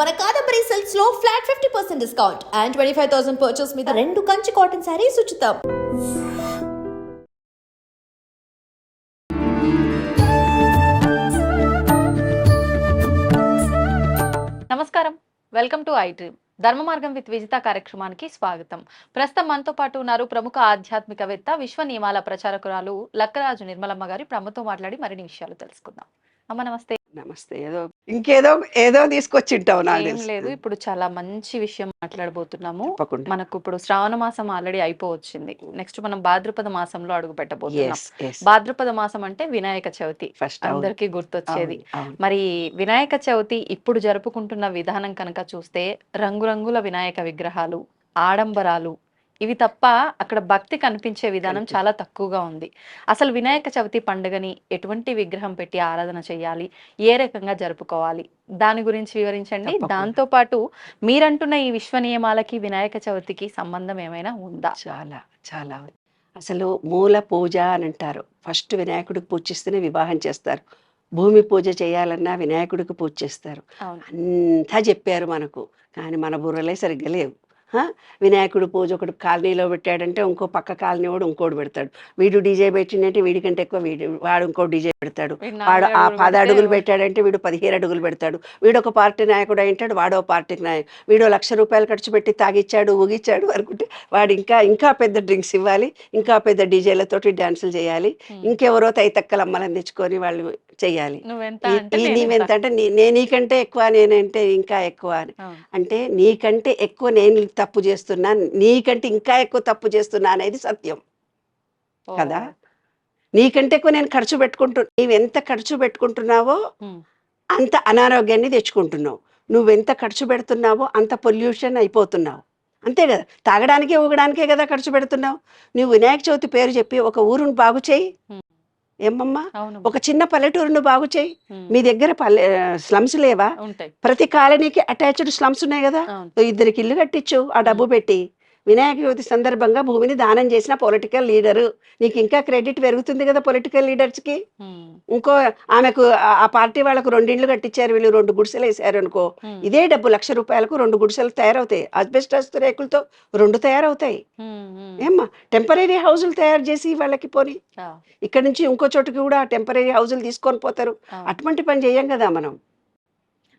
మన కాదంబరి సిల్క్స్ లో flat 50% discount and 25,000 purchase మీద 2 కంచి కాటన్ సారీస్ ఉచితం. నమస్కారం, వెల్కమ్ టు ఐ డ్రీమ్. ధర్మ మార్గం విత్ విజిత కార్యక్రమానికి స్వాగతం. ప్రస్తుతం మనతో పాటు ఉన్నారు ప్రముఖ ఆధ్యాత్మికవేత్త, విశ్వ నియమాల ప్రచారకురాలు లక్కరాజు నిర్మలమ్మ గారి. ప్రముఖతో మాట్లాడి మరిన్ని విషయాలు తెలుసుకుందాం. అమ్మ నమస్తే. నమస్తే. ఏదో తీసుకొచ్చింటావు నాకు ఏం తెలుసు. లేదు, ఇప్పుడు చాలా మంచి విషయం మాట్లాడబోతున్నాము. తప్పకుండా. మనకు ఇప్పుడు శ్రావణ మాసం ఆల్రెడీ అయిపోవచ్చింది. నెక్స్ట్ మనం భాద్రపద మాసంలో అడుగు పెట్టబోతున్నాం. Yes, yes. భాద్రపద మాసం అంటే వినాయక చవితి First, అందరికీ గుర్తొచ్చేది. అవును. మరి వినాయక చవితి ఇప్పుడు జరుపుకుంటున్న విధానం కనుక చూస్తే రంగురంగుల వినాయక విగ్రహాలు, ఆడంబరాలు, ఇవి తప్ప అక్కడ భక్తి కనిపించే విధానం చాలా తక్కువగా ఉంది. అసలు వినాయక చవితి పండుగని ఎటువంటి విగ్రహం పెట్టి ఆరాధన చేయాలి, ఏ రకంగా జరుపుకోవాలి, దాని గురించి వివరించండి. దాంతో పాటు మీరంటున్న ఈ విశ్వ నియమాలకి వినాయక చవితికి సంబంధం ఏమైనా ఉందా? చాలా చాలా ఉంది. అసలు మూల పూజ అని అంటారు. ఫస్ట్ వినాయకుడికి పూజిస్తేనే వివాహం చేస్తారు. భూమి పూజ చేయాలన్నా వినాయకుడికి పూజ చేస్తారు. అవును. అంతా చెప్పారు మనకు, కానీ మన బుర్రలే సరిగ్గా లేవు. వినాయకుడు పూజ ఒకటి కాలనీలో పెట్టాడంటే ఇంకో పక్క కాలనీ వాడు ఇంకోటి పెడతాడు. వీడు డీజే పెట్టిందంటే వీడికంటే ఎక్కువ వాడు ఇంకో డీజే పెడతాడు. వాడు ఆ 10 అడుగులు పెట్టాడంటే వీడు 15 అడుగులు పెడతాడు. వీడు ఒక పార్టీ నాయకుడు అయింటాడు, వాడో పార్టీకి నాయకుడు. వీడు ₹1,00,000 ఖర్చు పెట్టి తాగిచ్చాడు, ఊగిచ్చాడు అనుకుంటే వాడు ఇంకా పెద్ద డ్రింక్స్ ఇవ్వాలి, ఇంకా పెద్ద డీజేలతోటి డ్యాన్సులు చేయాలి, ఇంకెవరో తైతక్కల అమ్మలని తెచ్చుకొని వాళ్ళు చెయ్యాలి. నీవెంత అంటే నీకంటే ఎక్కువ, నేనంటే ఇంకా ఎక్కువ అని. అంటే నీకంటే ఎక్కువ నేను తప్పు చేస్తున్నా, నీకంటే ఇంకా ఎక్కువ తప్పు చేస్తున్నా అనేది సత్యం కదా. నీకంటే ఎక్కువ నేను ఖర్చు నీవెంత ఖర్చు పెట్టుకుంటున్నావో అంత అనారోగ్యాన్ని తెచ్చుకుంటున్నావు. నువ్వెంత ఖర్చు పెడుతున్నావో అంత పొల్యూషన్ అయిపోతున్నావు. అంతే కదా, తాగడానికే ఊగడానికే కదా ఖర్చు పెడుతున్నావు. నువ్వు వినాయక చవితి పేరు చెప్పి ఒక ఊరును బాగు చేయి. ఏమమ్మా, ఒక చిన్న పల్లెటూరును బాగు చేయి. మీ దగ్గర స్లమ్స్ లేవా? ప్రతి కాలనీకి అటాచ్డ్ స్లమ్స్ ఉన్నాయి కదా. 2 ఇల్లు కట్టించు ఆ డబ్బు పెట్టి. వినాయక చవితి సందర్భంగా భూమిని దానం చేసిన పొలిటికల్ లీడరు, నీకు ఇంకా క్రెడిట్ పెరుగుతుంది కదా పొలిటికల్ లీడర్స్కి. ఇంకో ఆమెకు ఆ పార్టీ వాళ్ళకు 2 ఇళ్ళు కట్టించారు, వీళ్ళు 2 గుడిసెలు వేసారు అనుకో, ఇదే డబ్బు ₹1,00,000 2 గుడిసెలు తయారవుతాయి. అస్బెస్టాస్ రేకులతో 2 తయారవుతాయి. ఏమ్మా, టెంపరీ హౌజులు తయారు చేసి వాళ్ళకి పోని, ఇక్కడ నుంచి ఇంకో చోటుకి కూడా టెంపరీ హౌజులు తీసుకొని పోతారు. అటువంటి పని చేయం కదా మనం.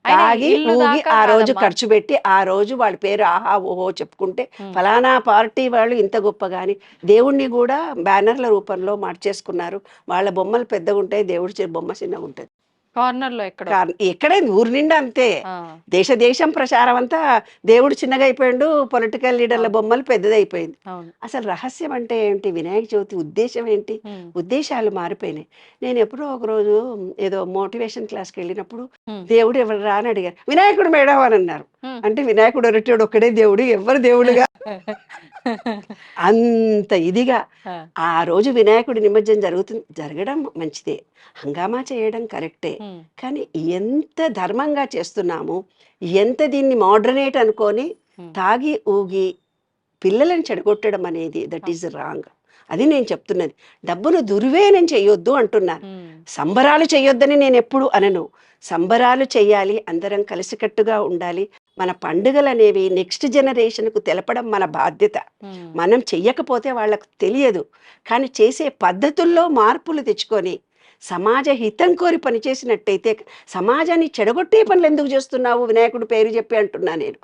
తాగి ఊగి ఆ రోజు ఖర్చు పెట్టి ఆ రోజు వాళ్ళ పేరు ఆహా ఓహో చెప్పుకుంటే ఫలానా పార్టీ వాళ్ళు ఇంత గొప్పగాని, దేవుణ్ణి కూడా బ్యానర్ల రూపంలో మార్చేసుకున్నారు. వాళ్ళ బొమ్మలు పెద్దగా ఉంటాయి, దేవుడి బొమ్మ చిన్నగా ఉంటుంది. కార్నర్ లో ఎక్కడైంది ఊరు నిండా అంతే. దేశం ప్రచారం అంతా దేవుడు చిన్నగా అయిపోయిండు, పొలిటికల్ లీడర్ల బొమ్మలు పెద్దదైపోయింది. అసలు రహస్యం అంటే ఏంటి? వినాయక చవితి ఉద్దేశం ఏంటి? ఉద్దేశాలు మారిపోయినాయి. నేను ఎప్పుడో ఒకరోజు ఏదో మోటివేషన్ క్లాస్కి వెళ్ళినప్పుడు దేవుడు ఎవరు రా అని అడిగారు. వినాయకుడు మేడం అని అన్నారు. అంటే వినాయకుడు అరటాడు ఒక్కడే దేవుడు, ఎవరు దేవుడుగా అంత ఇదిగా ఆ రోజు వినాయకుడి నిమజ్జనం జరగడం మంచిదే, హంగామా చేయడం కరెక్టే. కానీ ఎంత ధర్మంగా చేస్తున్నాము, ఎంత దీన్ని మోడర్నేట్ అనుకొని తాగి ఊగి పిల్లలను చెడగొట్టడం అనేది దట్ ఈజ్ రాంగ్. అది నేను చెప్తున్నది. డబ్బును దుర్వినియోగం చేయొద్దు అంటున్నాను. సంబరాలు చేయొద్దని నేను ఎప్పుడు అనను. సంబరాలు చేయాలి, అందరం కలిసికట్టుగా ఉండాలి. మన పండుగలు అనేవి నెక్స్ట్ జనరేషన్కు తెలపడం మన బాధ్యత. మనం చెయ్యకపోతే వాళ్ళకు తెలియదు. కానీ చేసే పద్ధతుల్లో మార్పులు తెచ్చుకొని సమాజ హితం కోరి పనిచేసినట్టయితే, సమాజాన్ని చెడగొట్టే పనులు ఎందుకు చేస్తున్నావు వినాయకుడు పేరు చెప్పి అంటున్నా నేను.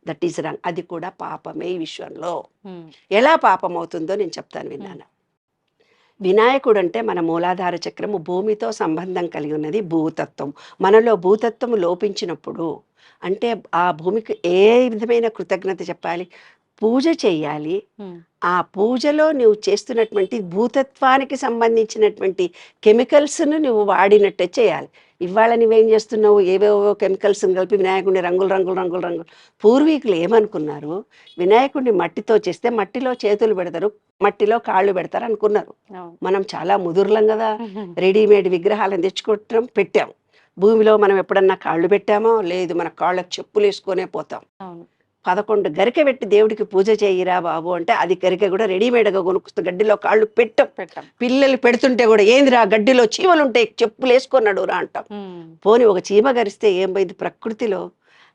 That is wrong. అది కూడా పాపమే. ఈ విశ్వంలో ఎలా పాపం అవుతుందో నేను చెప్తాను, విన్నాను. వినాయకుడు అంటే మన మూలాధార చక్రము, భూమితో సంబంధం కలిగి ఉన్నది భూతత్వం. మనలో భూతత్వం లోపించినప్పుడు అంటే ఆ భూమికి ఏ విధమైన కృతజ్ఞత చెప్పాలి, పూజ చెయ్యాలి. ఆ పూజలో నువ్వు చేస్తున్నటువంటి భూతత్వానికి సంబంధించినటువంటి కెమికల్స్ను నువ్వు వాడినట్టే చేయాలి. ఇవాళ నువ్వేం చేస్తున్నావు, ఏవేవో కెమికల్స్ని కలిపి వినాయకుడిని రంగులు. పూర్వీకులు ఏమనుకున్నారు, వినాయకుడిని మట్టితో చేస్తే మట్టిలో చేతులు పెడతారు, మట్టిలో కాళ్ళు పెడతారు అనుకున్నారు. మనం చాలా ముదుర్లం కదా, రెడీమేడ్ విగ్రహాలను తెచ్చుకోవటం పెట్టాం. భూమిలో మనం ఎప్పుడన్నా కాళ్ళు పెట్టామో లేదు, మన కాళ్ళకు చెప్పులు వేసుకొనే పోతాం. 11 గరిక పెట్టి దేవుడికి పూజ చేయిరా బాబు అంటే అది గరిక కూడా రెడీమేడ్గా కొనుక్కొస్తూ గడ్డిలో కాళ్ళు పెట్టం. పిల్లలు పెడుతుంటే కూడా ఏందిరా గడ్డిలో చీమలు ఉంటాయి చెప్పులు వేసుకున్నాడు రా అంటాం. పోని ఒక చీమ గరిస్తే ఏం పోయింది? ప్రకృతిలో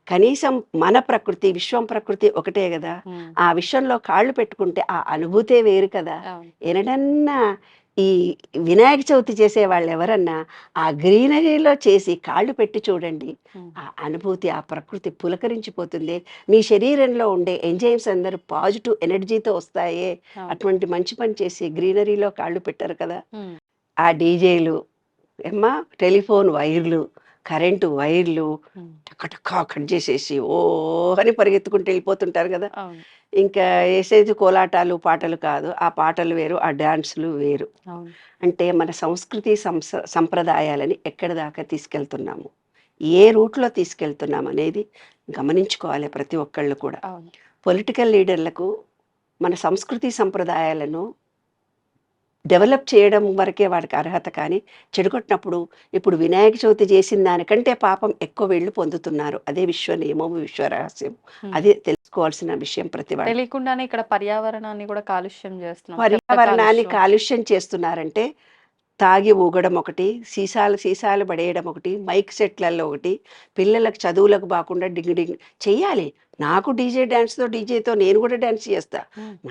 కనీసం మన ప్రకృతి విశ్వం ప్రకృతి ఒకటే కదా, ఆ విశ్వంలో కాళ్ళు పెట్టుకుంటే ఆ అనుభూతే వేరు కదా. అవును. ఏనడన్నా ఈ వినాయక చవితి చేసే వాళ్ళు ఎవరన్నా ఆ గ్రీనరీలో చేసి కాళ్ళు పెట్టి చూడండి, ఆ అనుభూతి ఆ ప్రకృతి పులకరించిపోతుంది. మీ శరీరంలో ఉండే ఎంజైమ్స్ అందరూ పాజిటివ్ ఎనర్జీతో వస్తాయే. అవును. అటువంటి మంచి పని చేసి గ్రీనరీలో కాళ్ళు పెట్టారు కదా. ఆ డీజేలు ఏమ్మా, టెలిఫోన్ వైర్లు, కరెంటు వైర్లు టకటకా కట్ చేసేసి ఓ అని పరిగెత్తుకుంటూ వెళ్ళిపోతుంటారు కదా. అవును. ఇంకా వేసేది కోలాటాలు పాటలు కాదు, ఆ పాటలు వేరు, ఆ డాన్సులు వేరు. అవును. అంటే మన సంస్కృతి సంప్రదాయాలని ఎక్కడి దాకా తీసుకెళ్తున్నాము, ఏ రూట్లో తీసుకెళ్తున్నాం అనేది గమనించుకోవాలి ప్రతి ఒక్కళ్ళు కూడా. అవును. పొలిటికల్ లీడర్లకు మన సంస్కృతి సంప్రదాయాలను డెవలప్ చేయడం వరకే వాడికి అర్హత, కానీ చెడుకొట్టినప్పుడు ఇప్పుడు వినాయక చవితి చేసిన దానికంటే పాపం ఎక్కువ వీళ్ళు పొందుతున్నారు. అదే విశ్వ నియమం, విశ్వ రహస్యం. అదే తెలుసుకోవాల్సిన విషయం ప్రతి వాళ్ళు. తెలియకుండానే ఇక్కడ పర్యావరణాన్ని కూడా కాలుష్యం చేస్తున్నాం. శబ్ద పర్యావరణాన్ని కాలుష్యం. కాలుష్యం చేస్తున్నారంటే తాగి ఊగడం ఒకటి, సీసాలు పడేయడం ఒకటి, మైక్ సెట్లలో ఒకటి, పిల్లలకు చదువులకు బాకుండా డింగ్ డింగ్ చెయ్యాలి. నాకు డీజేతో నేను కూడా డాన్స్ చేస్తా,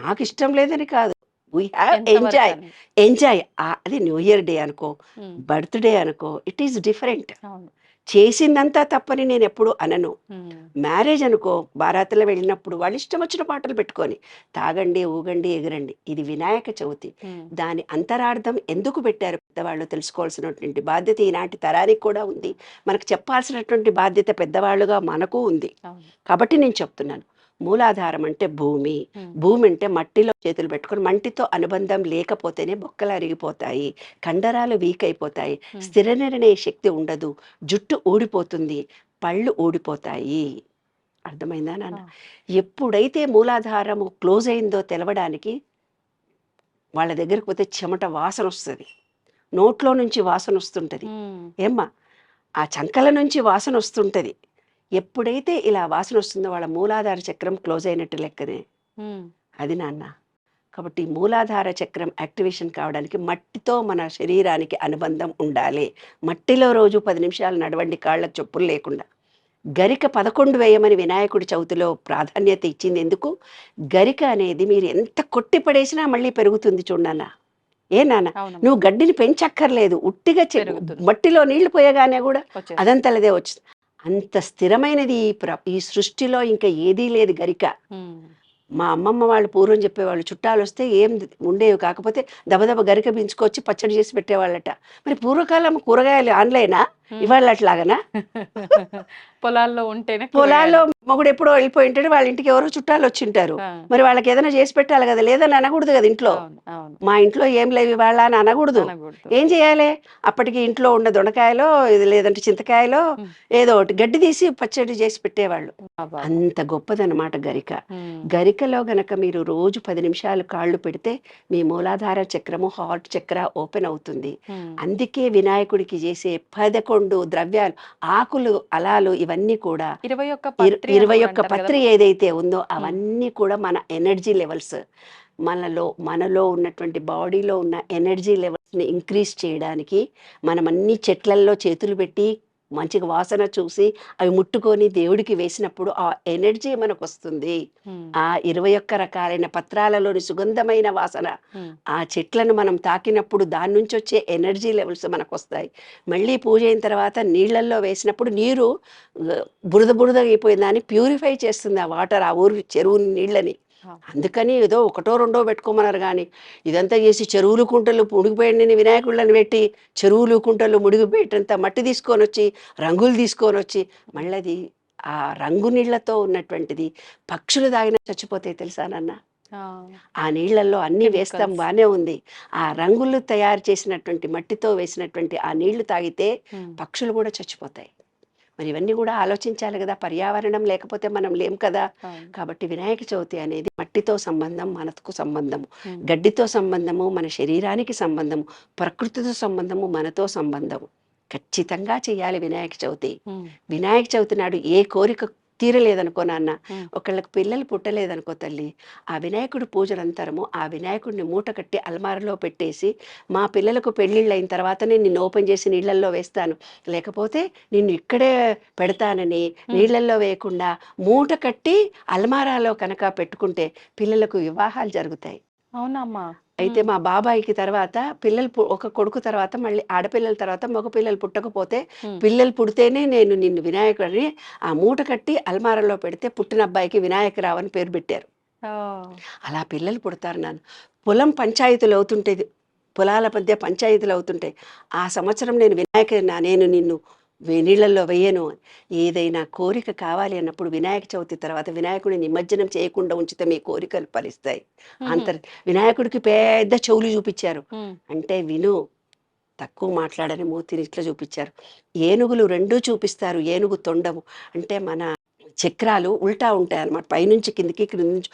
నాకు ఇష్టం లేదని కాదు. వీ హ్యావ్ ఎంతవరకు అని. ఎంజాయ్. అది న్యూ ఇయర్ డే అనుకో, బర్త్డే అనుకో, ఇట్ ఈస్ డిఫరెంట్. అవును. చేసిందంతా తప్పని నేను ఎప్పుడు అనను. మ్యారేజ్ అనుకో, బారాతులో వెళ్ళినప్పుడు వాళ్ళు ఇష్టం వచ్చిన పాటలు పెట్టుకొని తాగండి, ఊగండి, ఎగరండి. ఇది వినాయక చవితి. దాని అంతరార్థం ఎందుకు పెట్టారు పెద్దవాళ్ళు తెలుసుకోవాల్సినటువంటి బాధ్యత ఈనాటి తరానికి కూడా ఉంది. మనకు చెప్పాల్సినటువంటి బాధ్యత పెద్దవాళ్ళుగా మనకు ఉంది. కాబట్టి నేను చెప్తున్నాను, మూలాధారం అంటే భూమి. భూమి అంటే మట్టిలో చేతులు పెట్టుకొని, మట్టితో అనుబంధం లేకపోతేనే బొక్కలు అరిగిపోతాయి, కండరాలు వీక్ అయిపోతాయి, స్థిర నిర్ణయ శక్తి ఉండదు, జుట్టు ఊడిపోతుంది, పళ్ళు ఊడిపోతాయి. అర్థమైందా నాన్న? ఎప్పుడైతే మూలాధారము క్లోజ్ అయిందో తెలవడానికి వాళ్ళ దగ్గరికి పోతే చెమట వాసన వస్తుంది, నోట్లో నుంచి వాసన వస్తుంటుంది. ఏమ్మా, ఆ చంకల నుంచి వాసన వస్తుంటుంది. ఎప్పుడైతే ఇలా వాసన వస్తుందో వాళ్ళ మూలాధార చక్రం క్లోజ్ అయినట్టు లెక్కనే. అది నాన్న. కాబట్టి మూలాధార చక్రం యాక్టివేషన్ కావడానికి మట్టితో మన శరీరానికి అనుబంధం ఉండాలి. మట్టిలో రోజు 10 నిమిషాలు నడవండి, కాళ్ళకు చెప్పులు లేకుండా. గరిక 11 వేయమని వినాయకుడి చవితిలో ప్రాధాన్యత ఇచ్చింది ఎందుకు? గరిక అనేది మీరు ఎంత కొట్టి పడేసినా మళ్ళీ పెరుగుతుంది చూడన్న. ఏ నాన్న, నువ్వు గడ్డిని పెంచక్కర్లేదు, ఉట్టిగా మట్టిలో నీళ్లు పోయగానే కూడా అదంతలదే వచ్చింది. అంత స్థిరమైనది ఈ సృష్టిలో ఇంకా ఏదీ లేదు గరిక. మా అమ్మమ్మ వాళ్ళు పూర్వం చెప్పేవాళ్ళు, చుట్టాలు వస్తే ఏం ఉండేవి కాకపోతే దబదబ గరిక పెంచుకొచ్చి పచ్చడి చేసి పెట్టేవాళ్ళట. మరి పూర్వకాలం కూరగాయలు ఆన్లైనా, ఇవాళ అట్లాగనా? పొలాల్లో ఉంటేనే, పొలాల్లో మొగుడు ఎప్పుడో వెళ్ళిపోయి ఉంటాడు, వాళ్ళ ఇంటికి ఎవరో చుట్టాలు వచ్చింటారు, మరి వాళ్ళకి ఏదైనా చేసి పెట్టాలి కదా, లేదని అనకూడదు కదా ఇంట్లో. మా ఇంట్లో ఏం లేవు ఇవాళ అని అనకూడదు. ఏం చేయాలి? అప్పటికి ఇంట్లో ఉన్న దొండకాయలో లేదంటే చింతకాయలో ఏదో ఒకటి గడ్డి తీసి పచ్చడి చేసి పెట్టేవాళ్ళు. అంత గొప్పదన్నమాట గరిక. గరికలో గనక మీరు రోజు 10 నిమిషాలు కాళ్ళు పెడితే మీ మూలాధార చక్రము, హార్ట్ చక్ర ఓపెన్ అవుతుంది. అందుకే వినాయకుడికి చేసే 11 ద్రవ్యాలు, ఆకులు, అలాలు, ఇవన్నీ కూడా 21 పత్రి ఏదైతే ఉందో అవన్నీ కూడా మన ఎనర్జీ లెవెల్స్, మనలో ఉన్నటువంటి బాడీలో ఉన్న ఎనర్జీ లెవెల్స్ని ఇంక్రీజ్ చేయడానికి మనం అన్ని చెట్లల్లో చేతులు పెట్టి మంచిగా వాసన చూసి అవి ముట్టుకొని దేవుడికి వేసినప్పుడు ఆ ఎనర్జీ మనకు వస్తుంది. ఆ 21 రకాలైన పత్రాలలోని సుగంధమైన వాసన, ఆ చెట్లను మనం తాకినప్పుడు దాని నుంచి వచ్చే ఎనర్జీ లెవెల్స్ మనకు వస్తాయి. మళ్ళీ పూజ అయిన తర్వాత నీళ్ళల్లో వేసినప్పుడు నీరు బురద అయిపోయిన దాన్ని ప్యూరిఫై చేస్తుంది ఆ వాటర్, ఆ ఊరు చెరువు నీళ్ళని. అందుకని ఏదో 1, 2 పెట్టుకోమన్నారు, కానీ ఇదంతా చేసి చెరువులు కుంటలు ముడిగిపోయిన వినాయకుళ్ళని పెట్టి చెరువులు కుంటలు ముడిగిపోయేటంత మట్టి తీసుకొని వచ్చి, రంగులు తీసుకొని వచ్చి, మళ్ళీ ఆ రంగు నీళ్లతో ఉన్నటువంటిది పక్షులు తాగినా చచ్చిపోతాయి తెలుసా నాన్న. ఆ నీళ్లలో అన్నీ వేస్తాం, బాగానే ఉంది. ఆ రంగులు తయారు చేసినటువంటి మట్టితో వేసినటువంటి ఆ నీళ్లు తాగితే పక్షులు కూడా చచ్చిపోతాయి. మరి ఇవన్నీ కూడా ఆలోచించాలి కదా, పర్యావరణం లేకపోతే మనం లేం కదా. కాబట్టి వినాయక చవితి అనేది మట్టితో సంబంధం, మనకు సంబంధము, గడ్డితో సంబంధము, మన శరీరానికి సంబంధము, ప్రకృతితో సంబంధము, మనతో సంబంధము. ఖచ్చితంగా చేయాలి వినాయక చవితి. వినాయక చవితి నాడు ఏ కోరిక తీరలేదనుకో నాన్న, ఒకళ్ళకి పిల్లలు పుట్టలేదనుకో తల్లి, ఆ వినాయకుడి పూజలంతరము ఆ వినాయకుడిని మూట కట్టి అల్మారలో పెట్టేసి, మా పిల్లలకు పెళ్ళిళ్ళు అయిన తర్వాతనే నిన్ను ఓపెన్ చేసి నీళ్ళల్లో వేస్తాను, లేకపోతే నిన్ను ఇక్కడే పెడతానని నీళ్ళల్లో వేయకుండా మూట కట్టి అల్మారాలో కనుక పెట్టుకుంటే పిల్లలకు వివాహాలు జరుగుతాయి. అవునా అమ్మా? అయితే మా బాబాయికి తర్వాత ఒక కొడుకు తర్వాత మళ్ళీ ఆడపిల్లల తర్వాత మగ పిల్లలు పుట్టకపోతే, పిల్లలు పుడితేనే నేను నిన్ను వినాయకుడిని ఆ మూట కట్టి అల్మారాలో పెడితే పుట్టిన అబ్బాయికి వినాయకరావు అని పేరు పెట్టారు. అలా పిల్లలు పుడతారు నాన్న. పొలం పంచాయతీలు అవుతుంటేది, పొలాల మధ్య పంచాయతీలు అవుతుంటాయి. ఆ సంవత్సరం నేను నిన్ను నీళ్ళల్లో వేయను. ఏదైనా కోరిక కావాలి అన్నప్పుడు వినాయక చవితి తర్వాత వినాయకుడిని నిమజ్జనం చేయకుండా ఉంచితే మీ కోరికలు ఫలిస్తాయి. వినాయకుడికి పెద్ద చెవులు చూపించారు అంటే విను, తక్కువ మాట్లాడని మూతిని ఇట్లా చూపించారు. ఏనుగులు రెండూ చూపిస్తారు. ఏనుగు తొండము అంటే మన చక్రాలు ఉల్టా ఉంటాయి అన్నమాట, పైనుంచి కిందికి, కింద నుంచి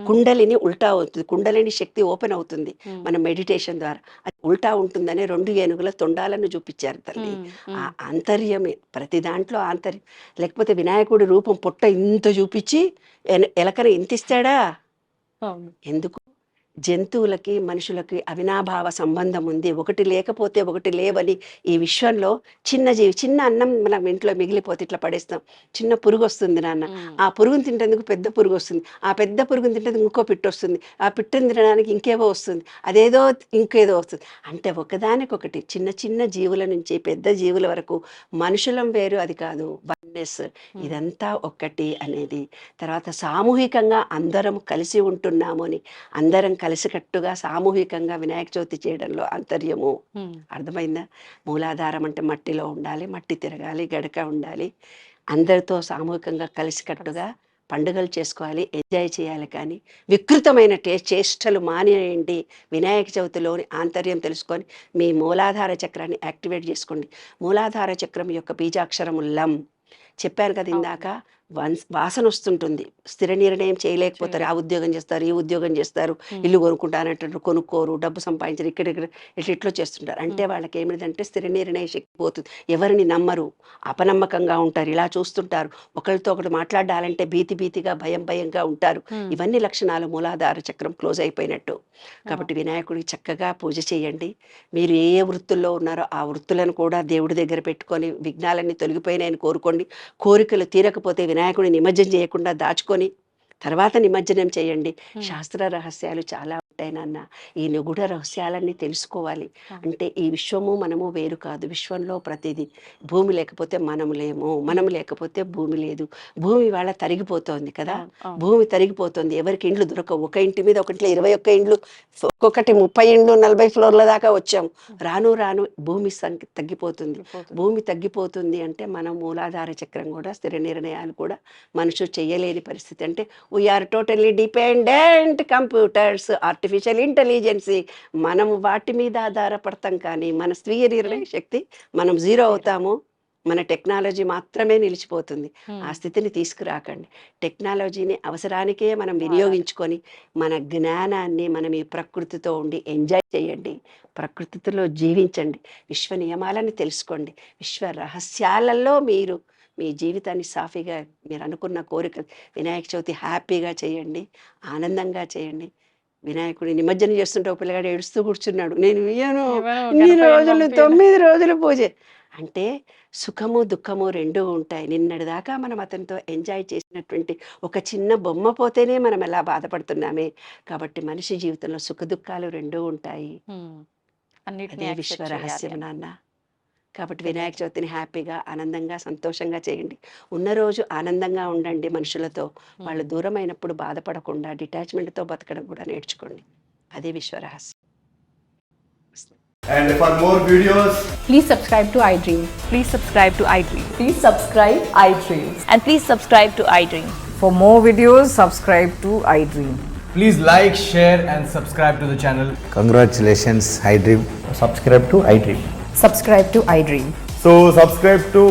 కుండలిని ఉల్టా అవుతుంది. కుండలిని శక్తి ఓపెన్ అవుతుంది మన మెడిటేషన్ ద్వారా. అది ఉల్టా ఉంటుందనే 2 ఏనుగుల తొండాలను చూపించారు తల్లి. ఆ ఆంతర్యమే ప్రతి దాంట్లో ఆంతర్యం. లేకపోతే వినాయకుడి రూపం పొట్ట ఇంత చూపించి ఎలకని ఇంత ఇస్తాడా? ఎందుకు? జంతువులకి మనుషులకి అవినాభావ సంబంధం ఉంది. ఒకటి లేకపోతే ఒకటి లేవని ఈ విశ్వంలో చిన్న జీవి, చిన్న అన్నం మనం ఇంట్లో మిగిలిపోతే ఇట్లా పడేస్తాం, చిన్న పురుగు వస్తుంది నాన్న, ఆ పురుగును తింటేందుకు పెద్ద పురుగు వస్తుంది, ఆ పెద్ద పురుగును తింటేందుకు ఇంకో పిట్టు వస్తుంది, ఆ పిట్టును తినడానికి ఇంకేవో వస్తుంది, అదేదో ఇంకేదో వస్తుంది. అంటే ఒకదానికొకటి చిన్న చిన్న జీవుల నుంచి పెద్ద జీవుల వరకు మనుషులం వేరు అది కాదు, వన్నెస్ ఇదంతా ఒక్కటి అనేది. తర్వాత సామూహికంగా అందరం కలిసి ఉంటున్నాము అని, అందరం కలిసికట్టుగా సామూహికంగా వినాయక చవితి చేయడంలో ఆంతర్యము అర్థమైందా? మూలాధారం అంటే మట్టిలో ఉండాలి, మట్టి తిరగాలి, గడక ఉండాలి, అందరితో సామూహికంగా కలిసికట్టుగా పండుగలు చేసుకోవాలి, ఎంజాయ్ చేయాలి. కానీ వికృతమైన చేష్టలు మానేయండి. వినాయక చవితిలోని ఆంతర్యం తెలుసుకొని మీ మూలాధార చక్రాన్ని యాక్టివేట్ చేసుకోండి. మూలాధార చక్రం యొక్క బీజాక్షరము లం. చెప్పాను కదా ఇందాక, వాసన వస్తుంటుంది, స్థిర నిర్ణయం చేయలేకపోతారు. ఆ ఉద్యోగం చేస్తారు, ఈ ఉద్యోగం చేస్తారు, ఇల్లు కొనుక్కుంటానంటారు, కొనుక్కోరు, డబ్బు సంపాదించారు, ఇక్కడ ఇట్లా చేస్తుంటారు. అంటే వాళ్ళకి ఏమిటంటే స్థిర నిర్ణయ శక్తి పోతుంది, ఎవరిని నమ్మరు, అపనమ్మకంగా ఉంటారు, ఇలా చూస్తుంటారు, ఒకరితో ఒకటి మాట్లాడాలంటే భీతిగా భయంగా ఉంటారు. ఇవన్నీ లక్షణాలు మూలాధార చక్రం క్లోజ్ అయిపోయినట్టు. కాబట్టి వినాయకుడికి చక్కగా పూజ చేయండి. మీరు ఏ వృత్తుల్లో ఉన్నారో ఆ వృత్తులను కూడా దేవుడి దగ్గర పెట్టుకొని విఘ్నాలన్నీ తొలగిపోయినాయని కోరుకోండి. కోరికలు తీరకపోతే వినాయకుడిని నిమజ్జనం చేయకుండా దాచుకొని తర్వాత నిమజ్జనం చేయండి. శాస్త్ర రహస్యాలు చాలా ఉంటాయి నాన్న. ఈ నిగూఢ రహస్యాలన్నీ తెలుసుకోవాలి. అంటే ఈ విశ్వము మనము వేరు కాదు, విశ్వంలో ప్రతిదీ. భూమి లేకపోతే మనము లేము, మనము లేకపోతే భూమి లేదు. భూమి వాళ్ళ తరిగిపోతోంది కదా, భూమి తరిగిపోతుంది. ఎవరికి ఇండ్లు దొరకవు. ఒక ఇంటి మీద ఒకటిలో 21 ఇండ్లు, ఒక్కొక్కటి 30 ఇండ్లు 40 ఫ్లోర్ల దాకా వచ్చాము. రాను భూమి తగ్గిపోతుంది. భూమి తగ్గిపోతుంది అంటే మన మూలాధార చక్రం కూడా, స్థిర నిర్ణయాలు కూడా మనుషులు చేయలేని పరిస్థితి. అంటే we are totally dependent computers, artificial intelligence. మనం వాటి మీద ఆధారపడతాం. కానీ మన స్వీయ నిర్ణయ శక్తి మనం జీరో అవుతాము. మన టెక్నాలజీ మాత్రమే నిలిచిపోతుంది. ఆ స్థితిని తీసుకురాకండి. టెక్నాలజీని అవసరానికే మనం వినియోగించుకొని మన జ్ఞానాన్ని మనం ఈ ప్రకృతితో ఉండి ఎంజాయ్ చేయండి, ప్రకృతిలో జీవించండి, విశ్వ నియమాలను తెలుసుకోండి. విశ్వ రహస్యాలలో మీరు మీ జీవితాన్ని సాఫీగా, మీరు అనుకున్న కోరిక వినాయక చవితి హ్యాపీగా చేయండి, ఆనందంగా చేయండి. వినాయకుడి నిమజ్జనం చేస్తుంటే ఒక పిల్లగాడు ఏడుస్తూ కూర్చున్నాడు, నేను ఇయ్యను, ఇన్ని రోజులు 9 రోజులు పూజ. అంటే సుఖము దుఃఖము రెండూ ఉంటాయి. నిన్నటిదాకా మనం అతనితో ఎంజాయ్ చేసినటువంటి ఒక చిన్న బొమ్మ పోతేనే మనం ఎలా బాధపడుతున్నామే. కాబట్టి మనిషి జీవితంలో సుఖ దుఃఖాలు రెండూ ఉంటాయి. అదే విశ్వ రహస్యం నాన్న. కాబట్టి వినాయక చవితిని హ్యాపీగా, ఆనందంగా, సంతోషంగా చేయండి. ఉన్న రోజు ఆనందంగా ఉండండి మనుషులతో. వాళ్ళు దూరం అయినప్పుడు బాధపడకుండా డిటాచ్మెంట్తో బతకడం కూడా నేర్చుకోండి. అదే విశ్వ రహస్యం. And for more videos, Please subscribe to iDream. Please subscribe to iDream. Please subscribe iDream. And please subscribe to iDream. For more videos, subscribe to iDream. please like, share and subscribe to the channel. Congratulations, iDream. Subscribe to iDream. Subscribe to iDream. So subscribe to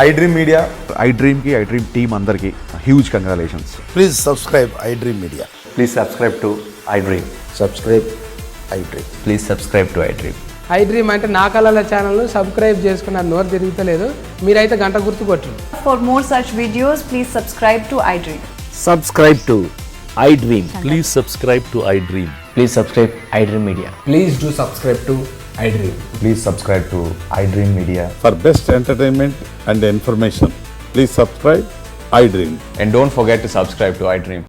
iDream Media. iDream ki iDream team andarki huge congratulations. Please subscribe iDream Media. Please subscribe to iDream. Subscribe iDream. Please subscribe to iDream. I dream అంటే నా కళల channel subscribe చేసుకున్న నోరు తిరుగుతలేదు. మీరైతే గంట గుర్తు కొట్టండి. For more such videos, please subscribe to iDream. Subscribe to iDream. Please subscribe to iDream. Please subscribe iDream Media. Please do subscribe to iDream. Please subscribe to iDream Media. For best entertainment and information, please subscribe iDream. And don't forget to subscribe to iDream.